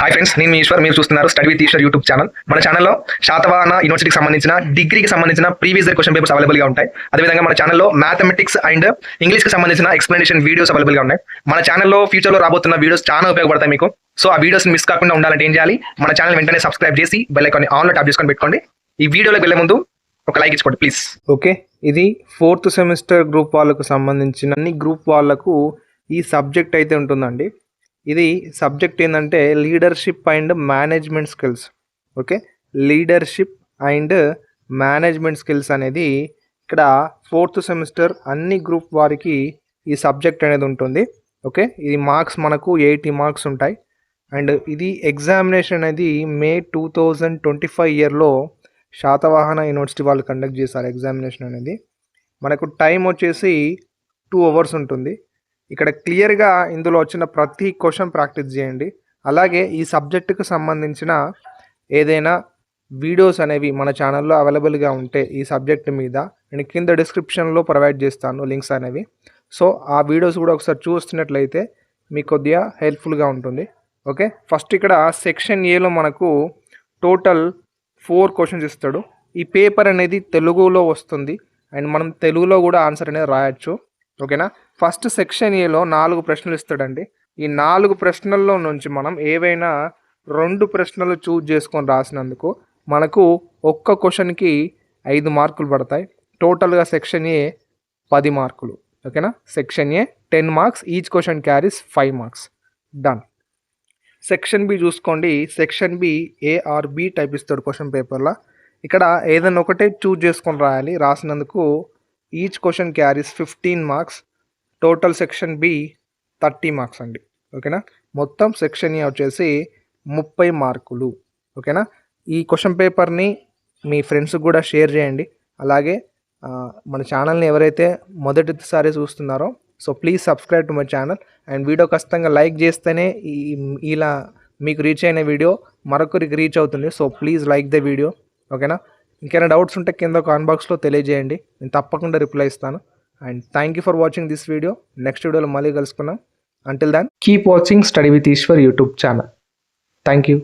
Hi friends, నేను మీ ఈశ్వర్. మీరు చూస్తున్నారు study with Eshwar YouTube channel. మన ఛానల్లో శాతవాహన యూనివర్సిటీకి సంబంధించిన డిగ్రీకి సంబంధించిన ప్రీవియస్ ఇయర్ క్వశ్చన్ పేపర్స్ అవైలబుల్గా ఉంటాయి. అదేవిధంగా మన ఛానల్లో మ్యాథమెటిక్స్ అండ్ ఇంగ్లీష్కి సంబంధించిన ఎక్స్ప్లెనేషన్ వీడియోస్ అవైలబుల్గా ఉన్నాయి. మన ఛానల్లో ఫ్యూచర్లో రాబోతున్న వీడియోస్ చాలా ఉపయోగపడతాయి మీకు. సో ఆ వీడియోస్ మిస్ కాకుండా ఉండాలంటే ఏం చేయాలి? మన ఛానల్ వెంటనే సబ్స్క్రైబ్ చేసి బెల్ ఐకాన్ ఆన్లో ట్యాప్ చేసుకొని పెట్టుకోండి. ఈ వీడియోలోకి వెళ్ళే ముందు ఒక లైక్ ఇచ్చుకోండి ప్లీజ్. ఓకే, ఇది 4th సెమిస్టర్ గ్రూప్ వాళ్ళకు సంబంధించిన అన్ని గ్రూప్ వాళ్ళకు ఈ సబ్జెక్ట్ అయితే ఉంటుందండి. ఇది సబ్జెక్ట్ ఏంటంటే leadership and management skills. Okay, leadership and management skills అనేది ఇక్కడ 4th సెమిస్టర్ అన్ని గ్రూప్ వారికి ఈ సబ్జెక్ట్ అనేది ఉంటుంది. ఓకే, ఇది మార్క్స్ మనకు 80 మార్క్స్ ఉంటాయి. అండ్ ఇది ఎగ్జామినేషన్ అనేది మే 2025 ఇయర్లో శాతవాహన యూనివర్సిటీ వాళ్ళు కండక్ట్ చేశారు. ఎగ్జామినేషన్ అనేది మనకు టైం వచ్చేసి 2 hours ఉంటుంది. ఇక్కడ క్లియర్గా ఇందులో వచ్చిన ప్రతి క్వశ్చన్ ప్రాక్టీస్ చేయండి. అలాగే ఈ సబ్జెక్టుకు సంబంధించిన ఏదైనా వీడియోస్ అనేవి మన ఛానల్లో అవైలబుల్గా ఉంటే ఈ సబ్జెక్ట్ మీద నేను కింద డిస్క్రిప్షన్లో ప్రొవైడ్ చేస్తాను లింక్స్ అనేవి. సో ఆ వీడియోస్ కూడా ఒకసారి చూస్తున్నట్లయితే మీకు కొద్దిగా హెల్ప్ఫుల్గా ఉంటుంది. ఓకే, ఫస్ట్ ఇక్కడ సెక్షన్ ఏలో మనకు టోటల్ 4 క్వశ్చన్స్ ఇస్తాడు. ఈ పేపర్ అనేది తెలుగులో వస్తుంది అండ్ మనం తెలుగులో కూడా ఆన్సర్ అనేది రాయొచ్చు. ఓకేనా, ఫస్ట్ సెక్షన్ ఏలో 4 ప్రశ్నలు ఇస్తాడండి. ఈ 4 ప్రశ్నల్లో నుంచి మనం ఏవైనా 2 ప్రశ్నలు చూజ్ చేసుకొని రాసినందుకు మనకు ఒక్క క్వశ్చన్కి 5 మార్కులు పడతాయి. టోటల్గా సెక్షన్ ఏ 10 మార్కులు. ఓకేనా, section A 10 marks, each question carries 5 marks. Done. Section B చూసుకోండి. Section B A or B type ఇస్తాడు క్వశ్చన్ పేపర్లో. ఇక్కడ ఏదైనా ఒకటే చూజ్ చేసుకొని రాయాలి. రాసినందుకు each question carries 15 marks. Total section B 30 marks అండి. ఓకేనా, మొత్తం సెక్షన్ ఏ వచ్చేసి 30 మార్కులు. ఓకేనా, ఈ క్వశ్చన్ పేపర్ని మీ ఫ్రెండ్స్కి కూడా షేర్ చేయండి. అలాగే మన ఛానల్ని ఎవరైతే మొదటిసారి చూస్తున్నారో so please subscribe to my channel and video ఖచ్చితంగా లైక్ చేస్తేనే ఇలా మీకు రీచ్ అయిన వీడియో మరొకరికి రీచ్ అవుతుంది. So please like the video. ఓకేనా, ఇంకేమైనా డౌట్స్ ఉంటే కింద కామెంట్ బాక్స్లో తెలియజేయండి, నేను తప్పకుండా రిప్లై ఇస్తాను. And thank you for watching this video. Next వీడియోలో మళ్ళీ కలుసుకున్నాం. Until then keep watching study with Eshwar YouTube channel. Thank you.